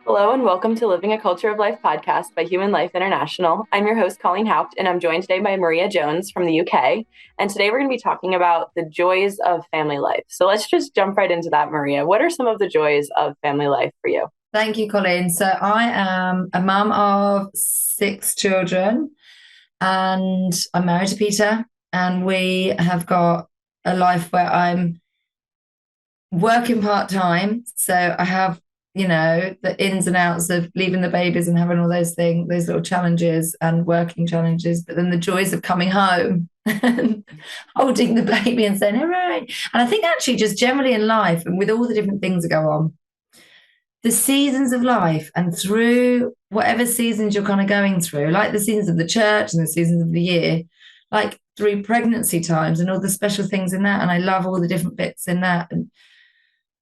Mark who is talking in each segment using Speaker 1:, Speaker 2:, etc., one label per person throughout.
Speaker 1: Hello and welcome to Living a Culture of Life podcast by Human Life International. I'm your host, Colleen Haupt, and I'm joined today by Maria Jones from the UK. And today we're going to be talking about the joys of family life. So let's just jump right into that, Maria. What are some of the joys of family life for you?
Speaker 2: Thank you, Colleen. So I am a mum of six children and I'm married to Peter, and we have got a life where I'm working part-time. So I have, the ins and outs of leaving the babies and having all those things, those little challenges and working challenges, but then the joys of coming home and holding the baby and saying, hooray. And I think actually just generally in life and with all the different things that go on, the seasons of life and through whatever seasons you're kind of going through, like the seasons of the church and the seasons of the year, like through pregnancy times and all the special things in that. And I love all the different bits in that. And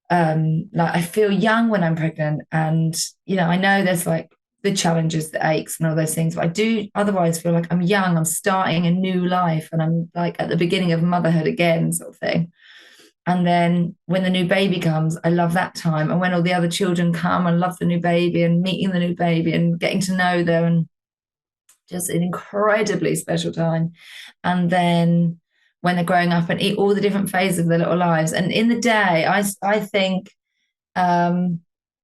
Speaker 2: like I feel young when I'm pregnant. And, I know there's like the challenges, the aches and all those things, but I do otherwise feel like I'm young, I'm starting a new life and I'm like at the beginning of motherhood again, sort of thing. And then when the new baby comes, I love that time. And when all the other children come, I love the new baby and meeting the new baby and getting to know them, and just an incredibly special time. And then when they're growing up and eat all the different phases of their little lives. And in the day, I think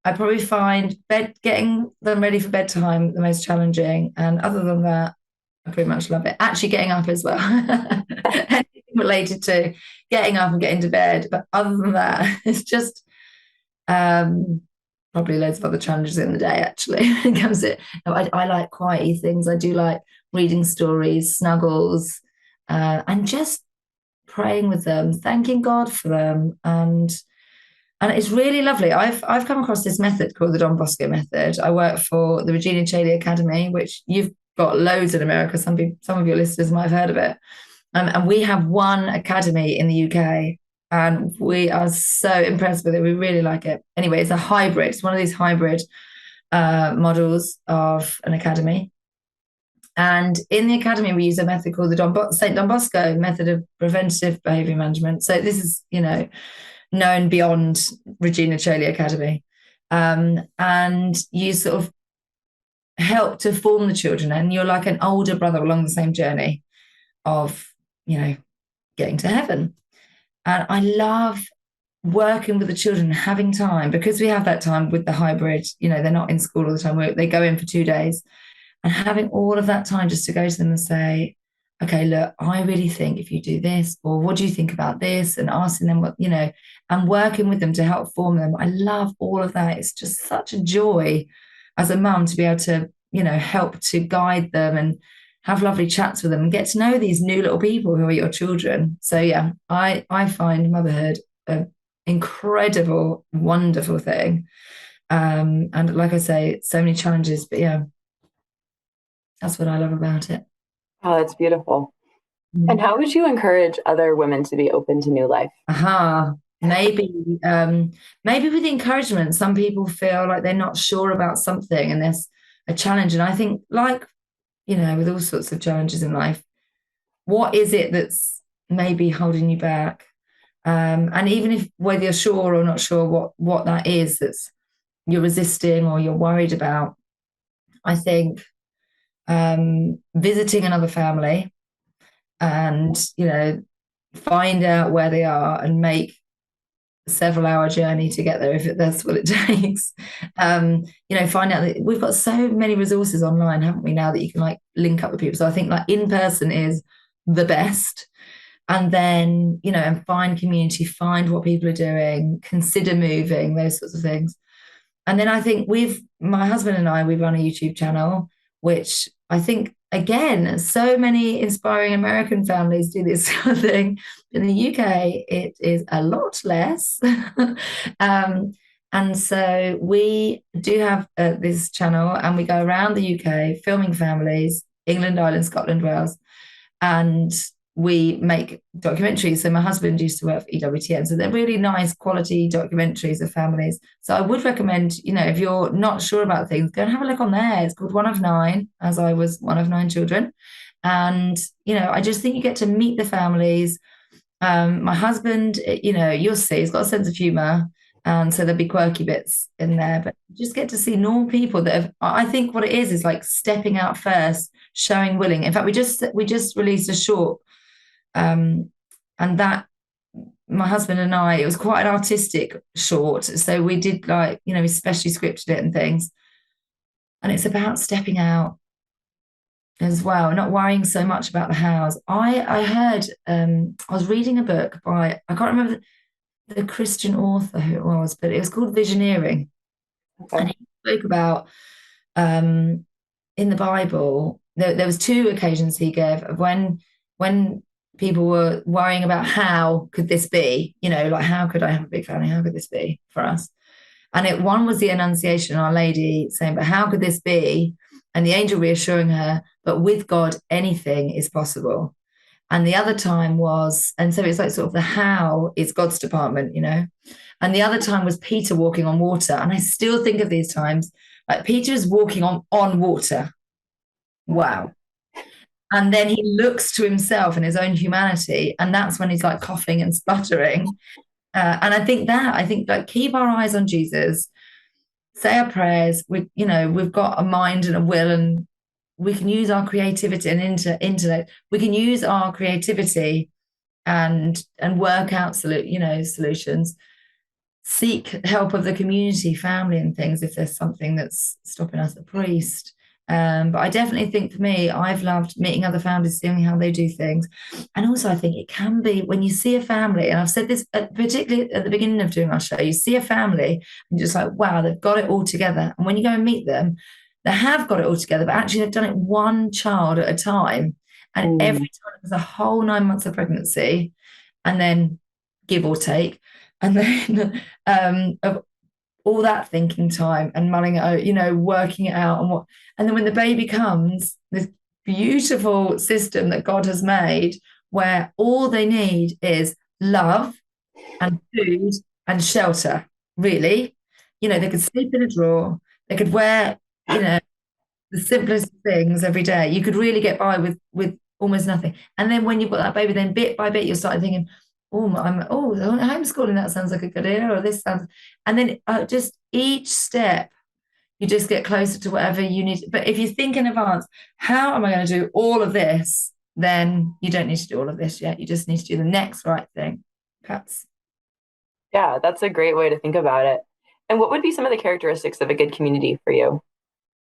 Speaker 2: I probably find getting them ready for bedtime the most challenging. And other than that, I pretty much love it. Actually getting up as well. Anything related to getting up and getting to bed. But other than that, it's just probably loads of other challenges in the day, actually. It comes to, I like quiety things. I do like reading stories, snuggles, and just praying with them, thanking God for them. And it's really lovely. I've come across this method called the Don Bosco method. I work for the Regina Cheli Academy, which you've got loads in America. Some of your listeners might have heard of it. And we have one academy in the UK, and we are so impressed with it. We really like it. Anyway, it's a hybrid. It's one of these hybrid models of an academy. And in the academy, we use a method called the St. Don Bosco method of preventative behavior management. So this is, known beyond Regina Cheli Academy. And you sort of help to form the children, and you're like an older brother along the same journey of, getting to heaven. And I love working with the children, having time, because we have that time with the hybrid, they're not in school all the time. They go in for 2 days, and having all of that time just to go to them and say, okay, look, I really think if you do this, or what do you think about this? And asking them what, and working with them to help form them. I love all of that. It's just such a joy as a mum to be able to, help to guide them and have lovely chats with them and get to know these new little people who are your children. So yeah, I find motherhood an incredible, wonderful thing. And like I say, so many challenges, but yeah, that's what I love about it.
Speaker 1: Oh, that's beautiful. And
Speaker 2: Mm.
Speaker 1: how would you encourage other women to be open to new life?
Speaker 2: Aha. Maybe with encouragement, some people feel like they're not sure about something and there's a challenge. And I think, like, with all sorts of challenges in life, what is it that's maybe holding you back? And even if whether you're sure or not sure what that is that's you're resisting or you're worried about, I think visiting another family and find out where they are and make a several hour journey to get there if that's what it takes. Find out that we've got so many resources online, haven't we, now that you can like link up with people. So I think like in person is the best. And then, and find community, find what people are doing, consider moving, those sorts of things. And then I think my husband and I, we run a YouTube channel, which I think, again, so many inspiring American families do this kind of thing. In the UK, it is a lot less. And so we do have this channel, and we go around the UK filming families, England, Ireland, Scotland, Wales, and we make documentaries. So my husband used to work for EWTN. So they're really nice quality documentaries of families. So I would recommend, if you're not sure about things, go and have a look on there. It's called One of Nine, as I was one of nine children. And, I just think you get to meet the families. My husband, you'll see, he's got a sense of humor. And so there'll be quirky bits in there, but you just get to see normal people that have, I think what it is like stepping out first, showing willing. In fact, we just released a short, um, and that my husband and I, it was quite an artistic short. So we did like, we specially scripted it and things. And it's about stepping out as well, not worrying so much about the house. I heard I was reading a book by I can't remember the Christian author who it was, but it was called Visioneering. And
Speaker 1: Okay.
Speaker 2: he spoke about um in the Bible, there was two occasions he gave of when people were worrying about how could this be, like how could I have a big family? How could this be for us? And one was the Annunciation, Our Lady saying, but how could this be? And the angel reassuring her, but with God, anything is possible. And the other time was, and so it's like sort of the how is God's department. And the other time was Peter walking on water. And I still think of these times like Peter is walking on water. Wow. And then he looks to himself and his own humanity. And that's when he's like coughing and spluttering. And I think like keep our eyes on Jesus, say our prayers. We've got a mind and a will, and we can use our creativity and intellect. We can use our creativity and work out solutions. Seek help of the community, family, and things if there's something that's stopping us. A priest. But I definitely think for me, I've loved meeting other families, seeing how they do things. And also, I think it can be when you see a family, and I've said this particularly at the beginning of doing our show, you see a family and you're just like, wow, they've got it all together. And when you go and meet them, they have got it all together, but actually they've done it one child at a time. And every
Speaker 1: Mm.
Speaker 2: time there's a whole 9 months of pregnancy, and then give or take, and then of all that thinking time and mulling it out, working it out and then when the baby comes, this beautiful system that God has made where all they need is love and food and shelter, really. They could sleep in a drawer, they could wear, you know, the simplest things every day. You could really get by with almost nothing. And then when you've got that baby, then bit by bit you're starting thinking, homeschooling, that sounds like a good idea, or this sounds, and then just each step you just get closer to whatever you need. But if you think in advance, how am I going to do all of this? Then you don't need to do all of this yet. You just need to do the next right thing. Perhaps.
Speaker 1: Yeah, that's a great way to think about it. And what would be some of the characteristics of a good community for you?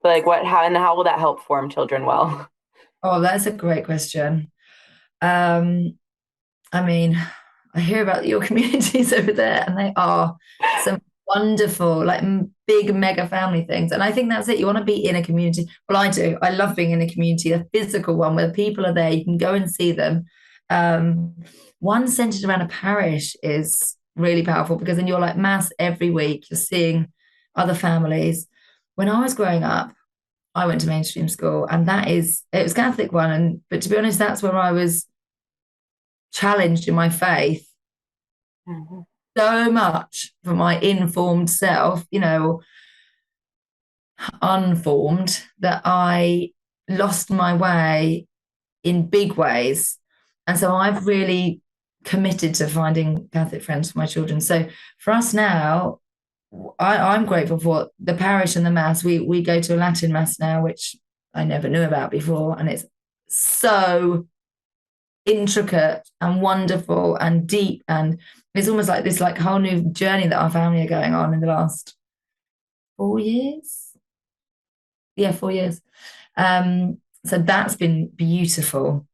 Speaker 1: Like how will that help form children well?
Speaker 2: Oh, that's a great question. Um, I mean, I hear about your communities over there, and they are some wonderful, like big mega family things. And I think that's it. You want to be in a community. Well, I do. I love being in a community, a physical one where people are there. You can go and see them. Um, One centered around a parish is really powerful because then you're like mass every week. You're seeing other families. When I was growing up, I went to mainstream school, and it was Catholic one. And but to be honest, that's where I was challenged in my faith
Speaker 1: Mhm.
Speaker 2: so much for my informed self, unformed, that I lost my way in big ways. And so I've really committed to finding Catholic friends for my children. So for us now, I'm grateful for the parish and the mass. We go to a Latin mass now, which I never knew about before, and it's so intricate and wonderful and deep, and it's almost like this like whole new journey that our family are going on in the last 4 years. Yeah, 4 years. So that's been beautiful,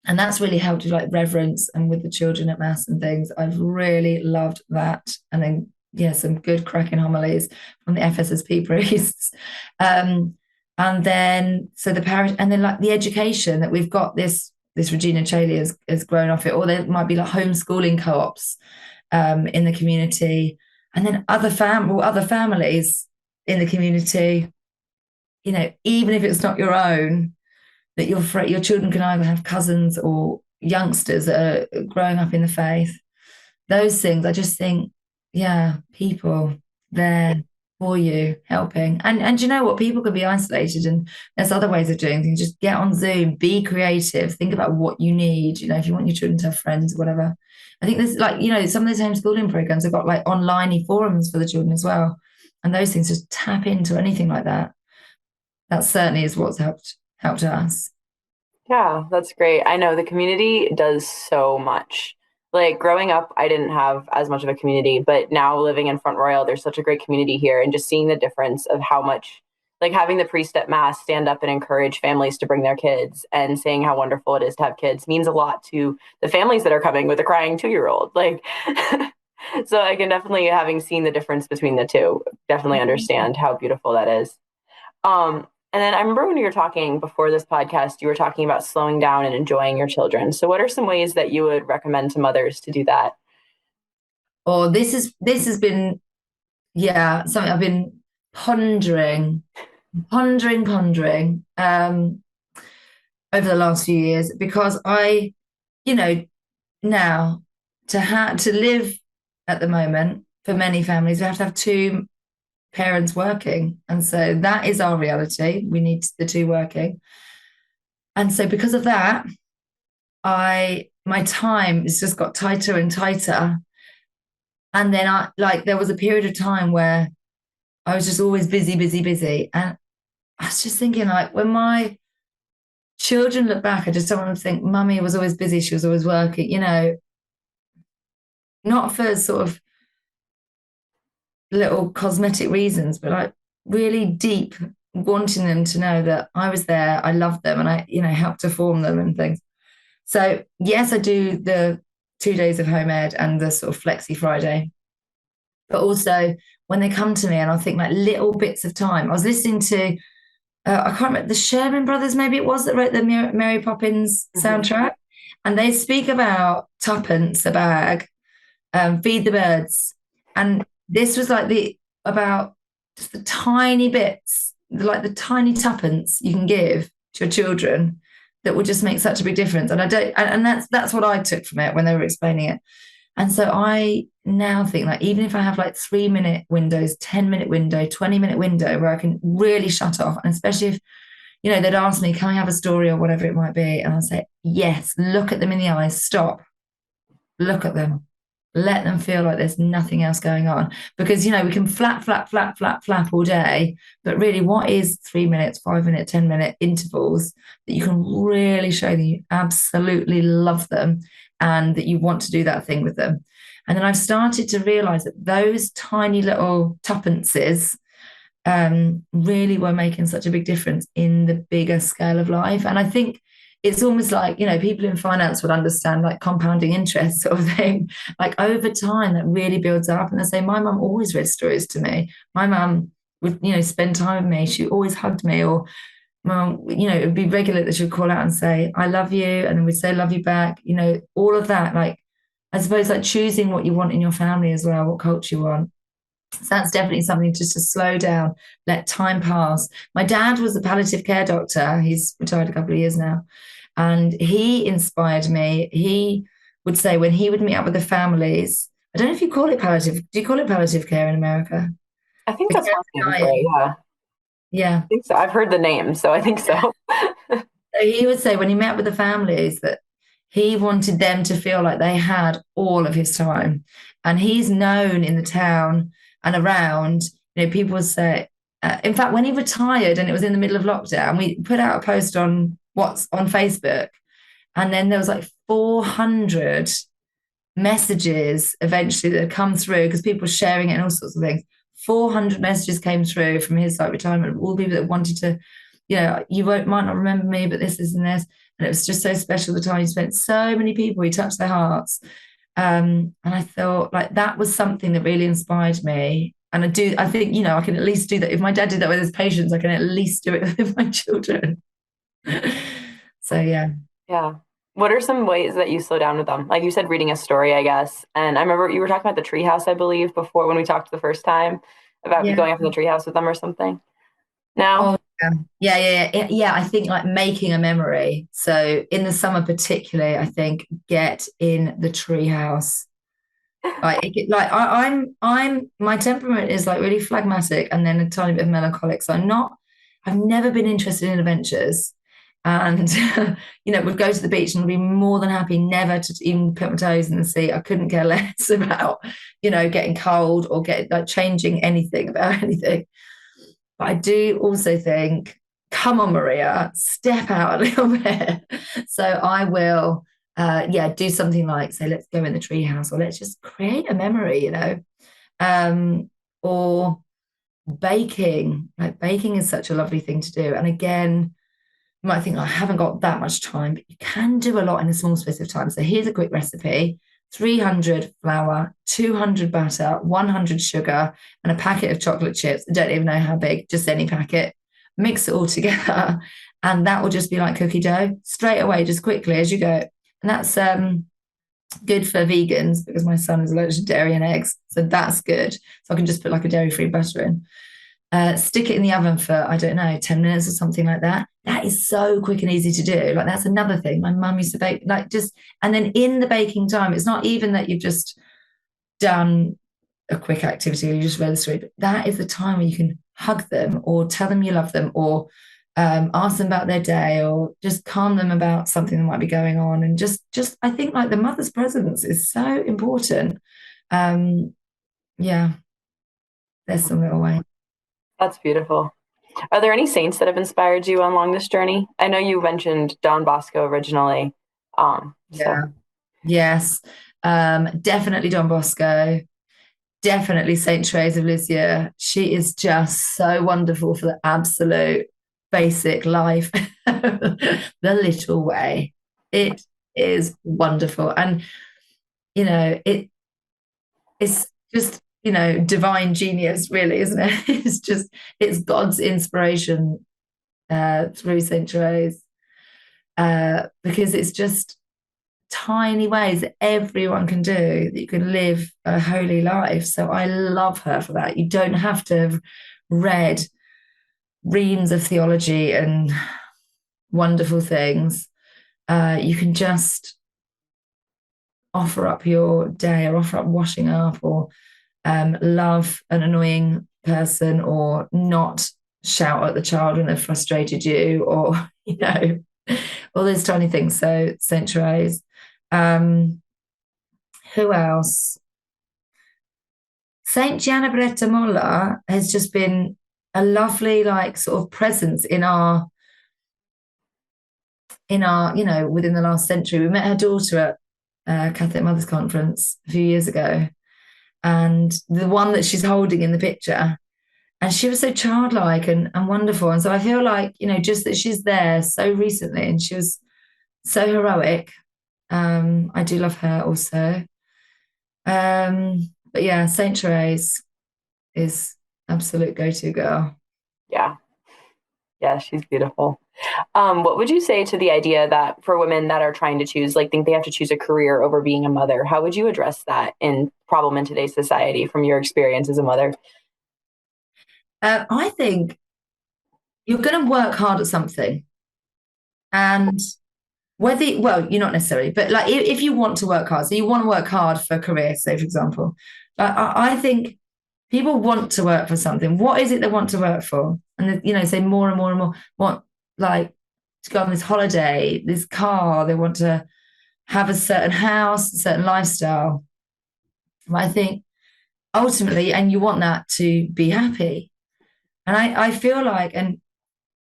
Speaker 2: and that's really helped with like reverence and with the children at mass and things. I've really loved that. And then yeah, some good cracking homilies from the FSSP priests. um and then so the parish, and then like the education that we've got, this Regina Chaley has grown off it, or there might be like homeschooling co-ops in the community, and then other families in the community. Even if it's not your own, that your children can either have cousins or youngsters that are growing up in the faith. Those things, I just think, yeah, people there for you, helping. And you know what? People can be isolated, and there's other ways of doing things. Just get on Zoom, be creative, think about what you need. You know, if you want your children to have friends or whatever. I think there's like, some of those homeschooling programs have got like online forums for the children as well. And those things just tap into anything like that. That certainly is what's helped us.
Speaker 1: Yeah, that's great. I know the community does so much. Like growing up, I didn't have as much of a community, but now living in Front Royal, there's such a great community here, and just seeing the difference of how much, like having the priest at mass stand up and encourage families to bring their kids and saying how wonderful it is to have kids means a lot to the families that are coming with a crying 2-year-old. Like, so I can definitely, having seen the difference between the two, definitely understand how beautiful that is. And then I remember when you were talking before this podcast, you were talking about slowing down and enjoying your children. So what are some ways that you would recommend to mothers to do that?
Speaker 2: Or this has been, yeah, something I've been pondering, pondering over the last few years, because you know, now to live at the moment for many families, we have to have two parents working. And so that is our reality. We need the two working. And so because of that, I my time has just got tighter and tighter. And then there was a period of time where I was just always busy, busy, busy. And I was just thinking, like, when my children look back, I just don't want to think mummy was always busy, she was always working, not for sort of little cosmetic reasons, but like really deep wanting them to know that I was there, I loved them, and I, helped to form them and things. So yes, I do the 2 days of home ed and the sort of flexi Friday, but also when they come to me and I think like little bits of time. I was listening to I can't remember, the Sherman brothers, maybe it was, that wrote the Mary Poppins
Speaker 1: Mm-hmm.
Speaker 2: soundtrack, and they speak about tuppence a bag, feed the birds, and this was like the about just the tiny bits, like the tiny tuppence you can give to your children that will just make such a big difference. And I don't, and that's what I took from it when they were explaining it. And so I now think, like, even if I have like 3 minute windows, 10 minute window, 20 minute window where I can really shut off, and especially if they'd ask me, can I have a story or whatever it might be, and I'll say yes, look at them in the eyes, stop, look at them, let them feel like there's nothing else going on. Because we can flap, flap, flap, flap, flap all day, but really, what is 3 minutes, 5 minute, 10 minute intervals that you can really show them you absolutely love them and that you want to do that thing with them? And then I've started to realize that those tiny little tuppences really were making such a big difference in the bigger scale of life. And I think it's almost like, people in finance would understand, like compounding interest sort of thing. Like over time, that really builds up. And they say, my mum always read stories to me. My mum would, spend time with me. She always hugged me. Or, well, it would be regular that she would call out and say, I love you. And then we'd say, love you back. All of that, like, I suppose, like choosing what you want in your family as well, what culture you want. So that's definitely something just to slow down, let time pass. My dad was a palliative care doctor. He's retired a couple of years now. And he inspired me. He would say when he would meet up with the families, I don't know if you call it palliative. Do you call it palliative care in America?
Speaker 1: I think
Speaker 2: The
Speaker 1: that's
Speaker 2: care
Speaker 1: one
Speaker 2: of
Speaker 1: name for it.
Speaker 2: dying.
Speaker 1: Yeah, I
Speaker 2: Yeah.
Speaker 1: think so. I've heard the name, so I think so.
Speaker 2: So he would say when he met with the families that he wanted them to feel like they had all of his time. And he's known in the town and around, people would say, in fact, when he retired and it was in the middle of lockdown, we put out a post on what's on Facebook. And then there was like 400 messages eventually that had come through because people were sharing it and all sorts of things. 400 messages came through from his like retirement, all people that wanted to, you might not remember me, but this and this. And it was just so special the time he spent. So many people, he touched their hearts. And I thought like that was something that really inspired me. And I think, I can at least do that. If my dad did that with his patients, I can at least do it with my children. So yeah.
Speaker 1: Yeah. What are some ways that you slow down with them? Like you said, reading a story, I guess. And I remember you were talking about the treehouse, I believe, before when we talked the first time about
Speaker 2: Yeah.
Speaker 1: going up in the treehouse with them or something. No?
Speaker 2: Oh, yeah. Yeah, yeah, yeah. Yeah, I think like making a memory. So in the summer particularly, I think get in the tree house. I'm my temperament is like really phlegmatic and then a tiny bit of melancholic. So I've never been interested in adventures. And would go to the beach and would be more than happy never to even put my toes in the sea. I couldn't care less about, getting cold or get like changing anything about anything. But I do also think, come on, Maria, step out a little bit. So I will, do something like, say, let's go in the treehouse or let's just create a memory, or baking. Like baking is such a lovely thing to do. And again, you might think I haven't got that much time, but you can do a lot in a small space of time. So here's a quick recipe: 300 flour, 200 butter, 100 sugar, and a packet of chocolate chips. I don't even know how big, just any packet. Mix it all together, and that will just be like cookie dough straight away, just quickly as you go. And that's good for vegans because my son is allergic to dairy and eggs, so that's good. So I can just put like a dairy-free butter in. Stick it in the oven for, I don't know, 10 minutes or something like that. That is so quick and easy to do. Like, that's another thing. My mum used to bake, like, just, and then in the baking time, it's not even that you've just done a quick activity or you just read the story, but that is the time where you can hug them or tell them you love them or ask them about their day or just calm them about something that might be going on. And I think like the mother's presence is so important. Um, yeah, there's some little way.
Speaker 1: That's beautiful. Are there any saints that have inspired you along this journey? I know you mentioned Don Bosco originally. So
Speaker 2: Yeah. Yes, definitely Don Bosco, definitely Saint Therese of Lisieux. She is just so wonderful for the absolute basic life, the little way. It is wonderful, and it's just divine genius, really, isn't it? It's God's inspiration through Saint Therese, because it's just tiny ways that everyone can do that you can live a holy life. So I love her for that. You don't have to have read reams of theology and wonderful things. You can just offer up your day or offer up washing up or love an annoying person or not shout at the child when they've frustrated you or, all those tiny things. So St. Therese. Um, who else? Saint Gianna Beretta Molla has just been a lovely, like, sort of presence in our, within the last century. We met her daughter at Catholic Mothers Conference a few years ago, and the one that she's holding in the picture, and she was so childlike and wonderful. And so I feel like, just that she's there so recently, and she was so heroic. I do love her also. But yeah, Saint Therese is absolute go-to girl.
Speaker 1: yeah, yeah, she's beautiful. What would you say to the idea that for women that are trying to choose, like think they have to choose a career over being a mother? How would you address that in problem in today's society from your experience as a mother?
Speaker 2: I think you're going to work hard at something, and well, you're not necessarily, but like if you want to work hard, so you want to work hard for a career, say for example, I think people want to work for something. What is it they want to work for? And say more and more and more want, like, to go on this holiday, this car. They want to have a certain house, a certain lifestyle. I think ultimately, and you want that to be happy. And I feel like, and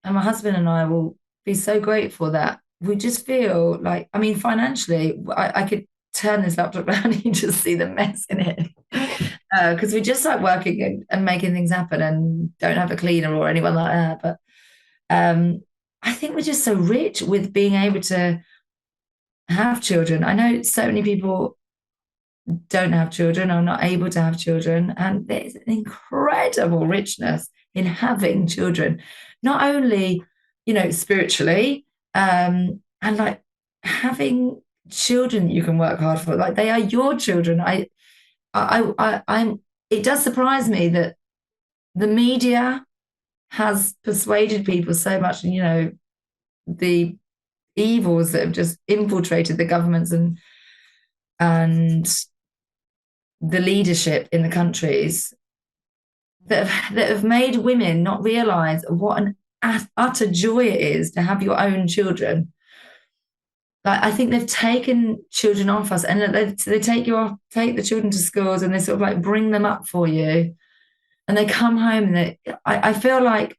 Speaker 2: my husband and I will be so grateful that we just feel like, I mean, financially, I could turn this laptop around and you just see the mess in it. Because we just like working and making things happen and don't have a cleaner or anyone like that. But I think we're just so rich with being able to have children. I know so many people don't have children or not able to have children. And there's an incredible richness in having children, not only, spiritually, and like having children you can work hard for, like they are your children. I'm, it does surprise me that the media has persuaded people so much, and, the evils that have just infiltrated the governments and the leadership in the countries that have made women not realize what an utter joy it is to have your own children. Like I think they've taken children off us, and they take the children to schools, and they sort of like bring them up for you, and they come home, and I feel like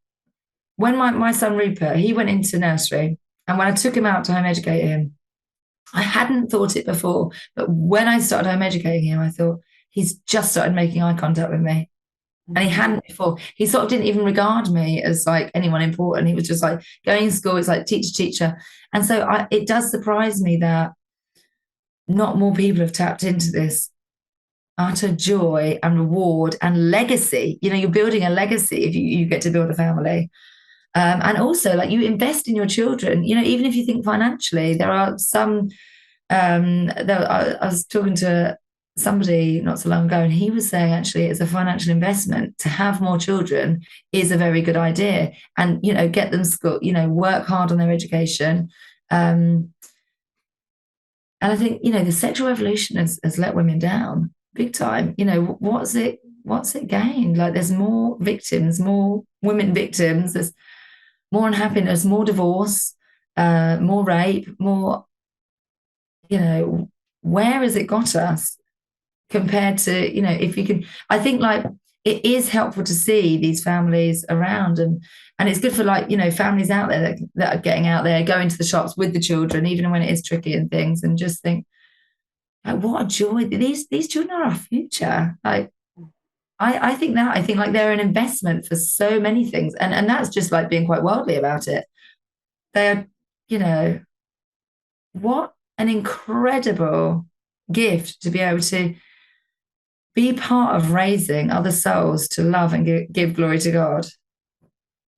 Speaker 2: when my son Rupert, he went into nursery, and when I took him out to home educate him, I hadn't thought it before, but when I started home educating him, I thought he's just started making eye contact with me. And he hadn't before. He sort of didn't even regard me as like anyone important. He was just like going to school. It's like teacher, teacher. And so it does surprise me that not more people have tapped into this utter joy and reward and legacy. You know, you're building a legacy if you get to build a family. And also, like you invest in your children. You know, even if you think financially, there are some. I was talking to somebody not so long ago, and he was saying actually it's a financial investment to have more children is a very good idea, and you know, get them school. You know, work hard on their education. And I think, you know, the sexual revolution has let women down big time. You know, what's it gained? Like there's more victims, more women victims, there's more unhappiness, more divorce, more rape, more, you know, where has it got us compared to, you know, if you can, I think like it is helpful to see these families around, and it's good for like, you know, families out there that are getting out there, going to the shops with the children, even when it is tricky and things, and just think, like, what a joy. These children are our future. Like I think like they're an investment for so many things. And that's just like being quite worldly about it. They're, you know, what an incredible gift to be able to be part of raising other souls to love and give glory to God.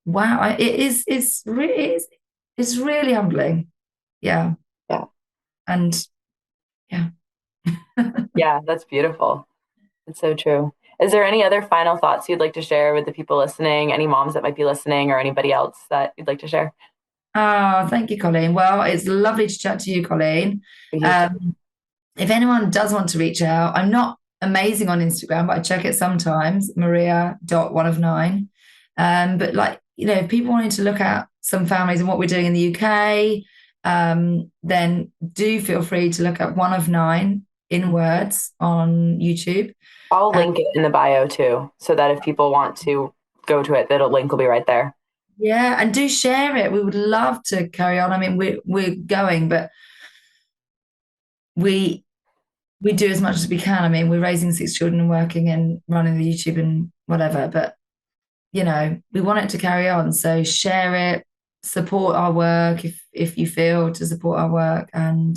Speaker 2: Wow, it's really humbling. Yeah.
Speaker 1: Yeah.
Speaker 2: And yeah.
Speaker 1: Yeah, that's beautiful. It's so true. Is there any other final thoughts you'd like to share with the people listening, any moms that might be listening, or anybody else that you'd like to share?
Speaker 2: Oh, thank you, Colleen. Well, it's lovely to chat to you, Colleen.
Speaker 1: You too.
Speaker 2: Um, if anyone does want to reach out, I'm not amazing on Instagram, but I check it sometimes, Maria.1of9. But like, you know, if people wanted to look at some families and what we're doing in the UK, then do feel free to look at One of Nine in words on YouTube.
Speaker 1: I'll
Speaker 2: Uh,
Speaker 1: link it in the bio too, so that if people want to go to it, that link will be right there.
Speaker 2: yeah, and do share it. We would love to carry on. I mean, we're going, but we we do as much as we can. I mean, we're raising 6 children and working and running the YouTube and whatever, but you know, we want it to carry on. So share it, support our work if you feel to support our work, and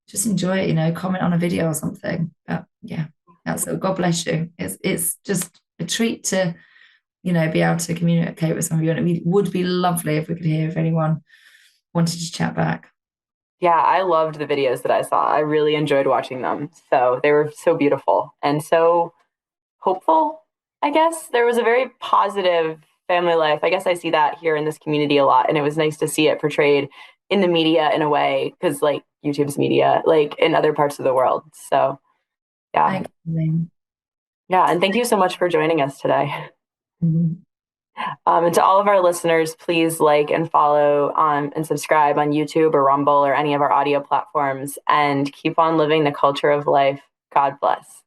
Speaker 2: just enjoy it, you know, comment on a video or something. But yeah, that's it. God bless you. It's just a treat to, you know, be able to communicate with some of you. And it would be lovely if we could hear if anyone wanted to chat back.
Speaker 1: Yeah, I loved the videos that I saw. I really enjoyed watching them. So they were so beautiful and so hopeful, I guess. There was a very positive family life. I guess I see that here in this community a lot. And it was nice to see it portrayed in the media in a way, because like YouTube's media, like in other parts of the world. So yeah.
Speaker 2: Thank you.
Speaker 1: Yeah. And thank you so much for joining us today.
Speaker 2: Mhm.
Speaker 1: And to all of our listeners, please like and follow and subscribe on YouTube or Rumble or any of our audio platforms, and keep on living the culture of life. God bless.